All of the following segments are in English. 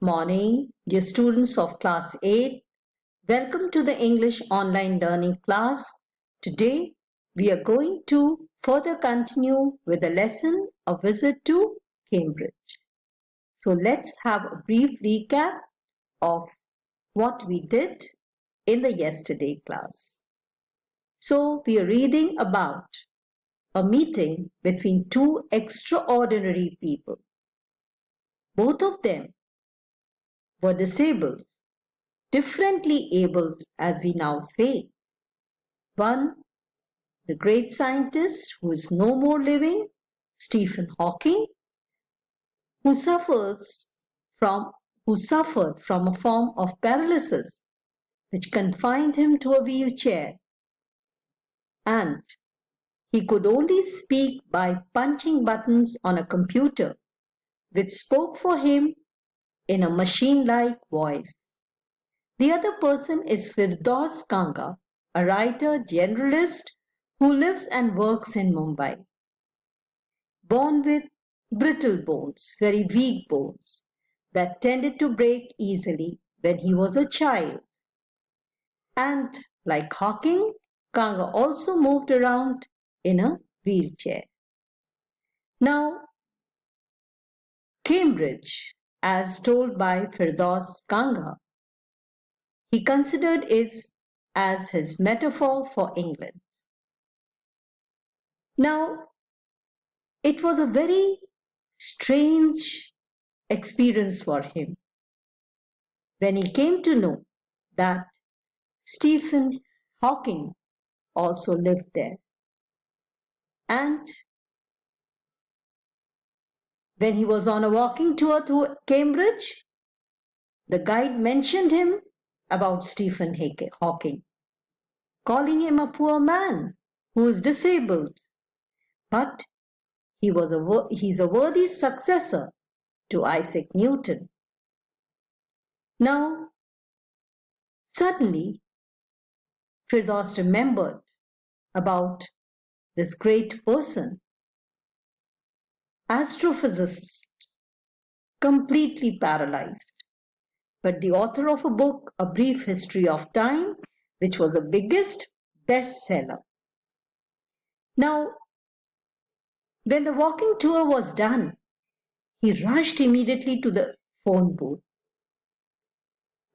Morning, dear students of class 8. Welcome to the English online learning class. Today, we are going to further continue with the lesson A Visit to Cambridge. So let's have a brief recap of what we did in the yesterday class. So we are reading about a meeting between two extraordinary people. Both of them were disabled, differently abled as we now say. One, the great scientist who is no more living, Stephen Hawking, who suffered from a form of paralysis which confined him to a wheelchair, and he could only speak by punching buttons on a computer which spoke for him in a machine-like voice. The other person is Firdaus Kanga, a writer generalist who lives and works in Mumbai. Born with brittle bones, very weak bones, that tended to break easily when he was a child. And like Hawking, Kanga also moved around in a wheelchair. Now, Cambridge, as told by Firdaus Kanga, he considered it as his metaphor for England. Now, it was a very strange experience for him when he came to know that Stephen Hawking also lived there. And when he was on a walking tour through Cambridge, the guide mentioned him about Stephen Hawking, calling him a poor man who is disabled. But he's a worthy successor to Isaac Newton. Now, suddenly, Firdaus remembered about this great person, astrophysicist, completely paralyzed, but the author of a book, A Brief History of Time, which was the biggest bestseller. Now, when the walking tour was done, he rushed immediately to the phone booth.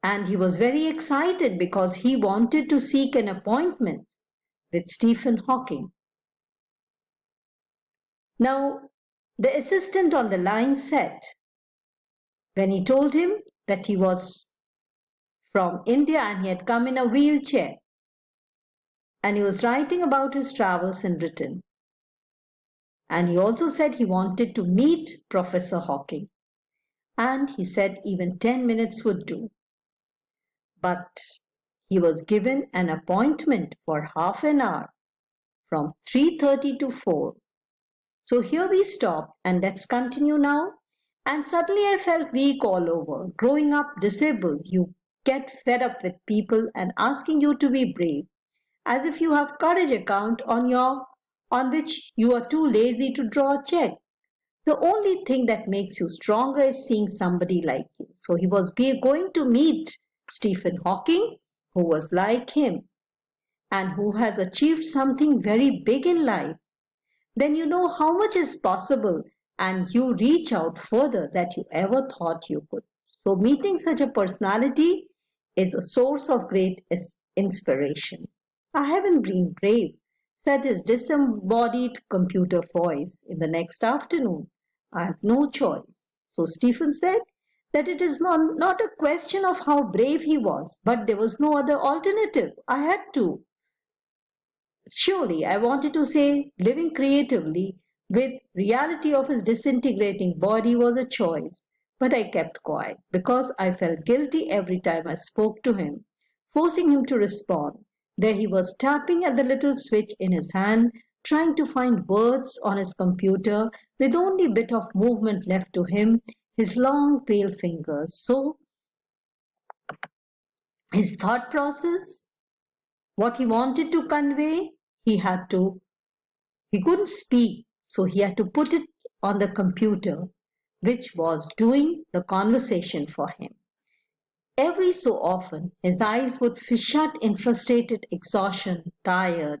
And he was very excited because he wanted to seek an appointment with Stephen Hawking. Now, the assistant on the line said, when he told him that he was from India and he had come in a wheelchair, and he was writing about his travels in Britain. And he also said he wanted to meet Professor Hawking. And he said even 10 minutes would do. But he was given an appointment for half an hour from 3:30 to 4. So here we stop and let's continue now. And suddenly I felt weak all over. Growing up disabled, you get fed up with people and asking you to be brave, as if you have courage account on which you are too lazy to draw a check. The only thing that makes you stronger is seeing somebody like you. So he was going to meet Stephen Hawking, who was like him and who has achieved something very big in life. Then you know how much is possible and you reach out further than you ever thought you could. So meeting such a personality is a source of great inspiration. I haven't been brave, said his disembodied computer voice in the next afternoon. I have no choice. So Stephen said that it is not a question of how brave he was, but there was no other alternative. I had to. Surely, I wanted to say living creatively with reality of his disintegrating body was a choice, but I kept quiet because I felt guilty every time I spoke to him, forcing him to respond. There he was tapping at the little switch in his hand, trying to find words on his computer with only bit of movement left to him, his long pale fingers. So his thought process, what he wanted to convey, he couldn't speak, so he had to put it on the computer. which was doing the conversation for him. Every so often his eyes would shut in frustrated exhaustion, tired,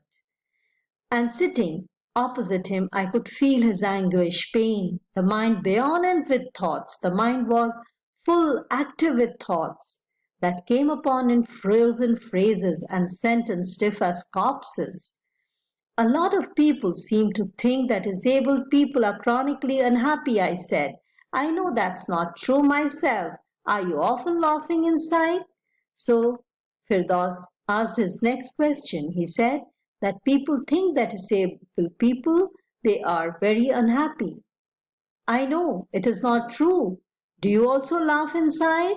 and sitting opposite him I could feel his anguish, pain, the mind beyond with thoughts. The mind was full, active with thoughts that came upon in frozen phrases and sentences stiff as corpses. A lot of people seem to think that disabled people are chronically unhappy, I said. I know that's not true myself. Are you often laughing inside? So Firdaus asked his next question. He said that people think that disabled people, they are very unhappy. I know it is not true. Do you also laugh inside?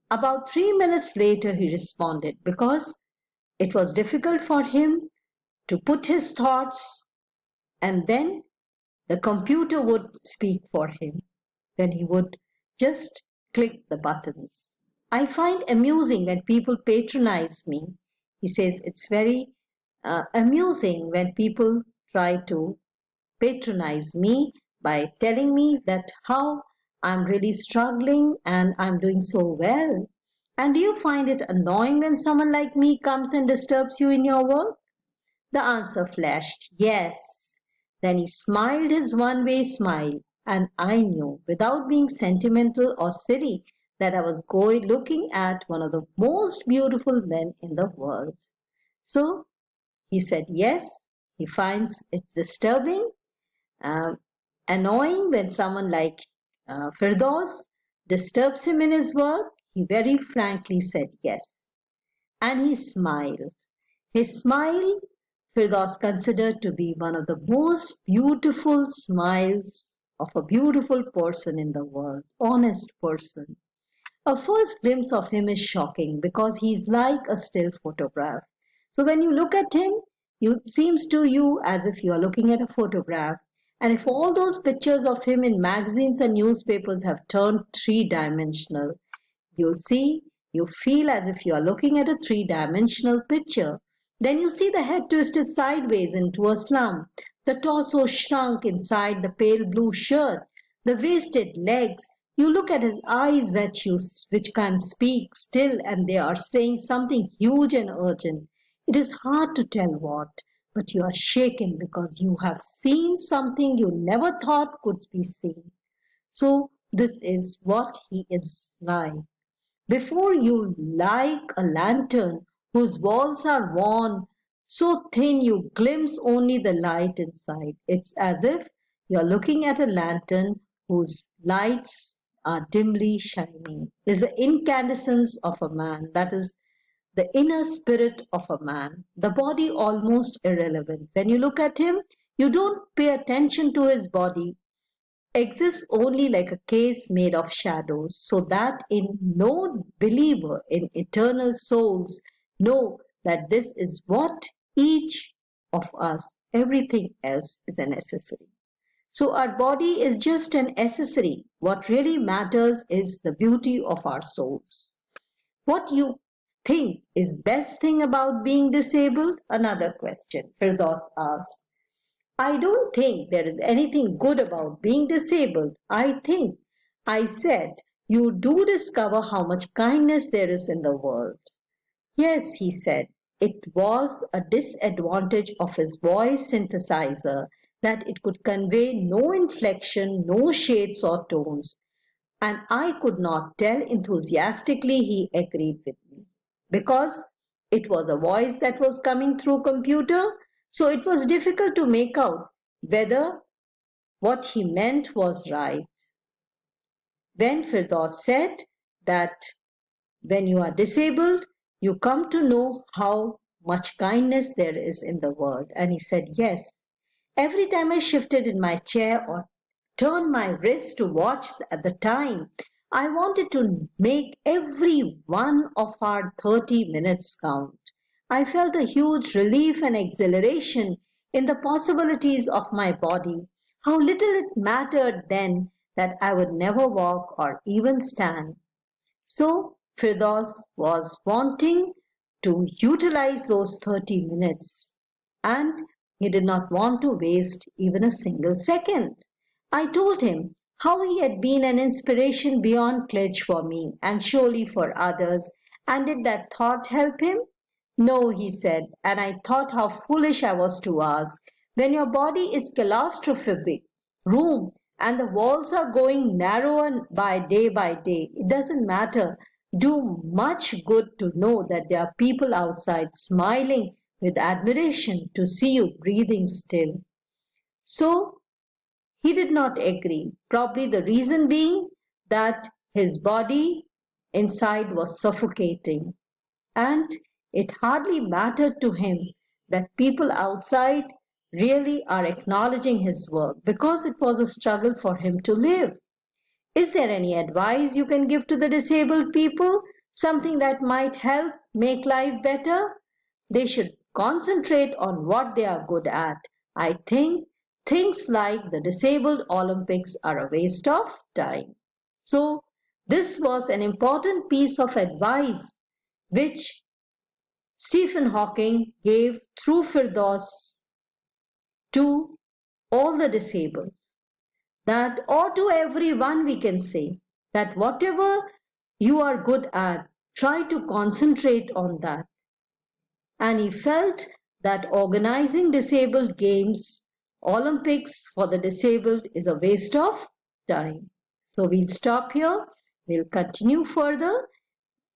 About 3 minutes later, he responded, because it was difficult for him to put his thoughts, and then the computer would speak for him. Then he would just click the buttons. I find amusing when people patronize me. He says it's very amusing when people try to patronize me by telling me that how I'm really struggling and I'm doing so well. And do you find it annoying when someone like me comes and disturbs you in your work? The answer flashed, yes. Then he smiled his one-way smile, and I knew, without being sentimental or silly, that I was looking at one of the most beautiful men in the world. So he said yes, he finds it disturbing, uh, annoying when someone like Firdaus disturbs him in his work. He very frankly said yes. And he smiled. His smile Firdaus considered to be one of the most beautiful smiles of a beautiful person in the world, honest person. A first glimpse of him is shocking because he's like a still photograph. So when you look at him, it seems to you as if you are looking at a photograph. And if all those pictures of him in magazines and newspapers have turned three-dimensional, you see, you feel as if you are looking at a three-dimensional picture. Then you see the head twisted sideways into a slump, the torso shrunk inside the pale blue shirt, the wasted legs. You look at his eyes which can speak still, and they are saying something huge and urgent. It is hard to tell what, but you are shaken because you have seen something you never thought could be seen. So this is what he is like. Before you like a lantern whose walls are worn so thin you glimpse only the light inside. It's as if you're looking at a lantern whose lights are dimly shining. Is the incandescence of a man, that is the inner spirit of a man, the body almost irrelevant. When you look at him, you don't pay attention to his body, exists only like a case made of shadows, so that in no believer in eternal souls know that this is what each of us, everything else is an accessory. So our body is just an accessory. What really matters is the beauty of our souls. What you think is best thing about being disabled? Another question Firdaus asked. I don't think there is anything good about being disabled. I said, you do discover how much kindness there is in the world. Yes, he said, it was a disadvantage of his voice synthesizer that it could convey no inflection, no shades or tones. And I could not tell enthusiastically he agreed with me. Because it was a voice that was coming through computer, so it was difficult to make out whether what he meant was right. Then Firdaus said that when you are disabled, you come to know how much kindness there is in the world. And he said, yes. Every time I shifted in my chair or turned my wrist to watch at the time, I wanted to make every one of our 30 minutes count. I felt a huge relief and exhilaration in the possibilities of my body. How little it mattered then that I would never walk or even stand. So Firdaus was wanting to utilize those 30 minutes, and he did not want to waste even a single second. I told him how he had been an inspiration beyond Klitsch for me and surely for others. And did that thought help him? No, he said, and I thought how foolish I was to ask. When your body is claustrophobic room and the walls are going narrower by day, it doesn't matter. Do much good to know that there are people outside smiling with admiration to see you breathing still. So he did not agree, probably the reason being that his body inside was suffocating, and it hardly mattered to him that people outside really are acknowledging his work because it was a struggle for him to live. Is there any advice you can give to the disabled people? Something that might help make life better? They should concentrate on what they are good at. I think things like the Disabled Olympics are a waste of time. So, this was an important piece of advice which Stephen Hawking gave through Firdaus to all the disabled. That, or to everyone, we can say that whatever you are good at, try to concentrate on that. And he felt that organizing disabled games, Olympics for the disabled, is a waste of time. So we'll stop here. We'll continue further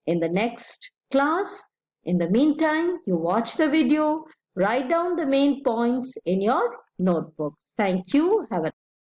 in the next class. In the meantime, you watch the video, write down the main points in your notebooks. Thank you. Have a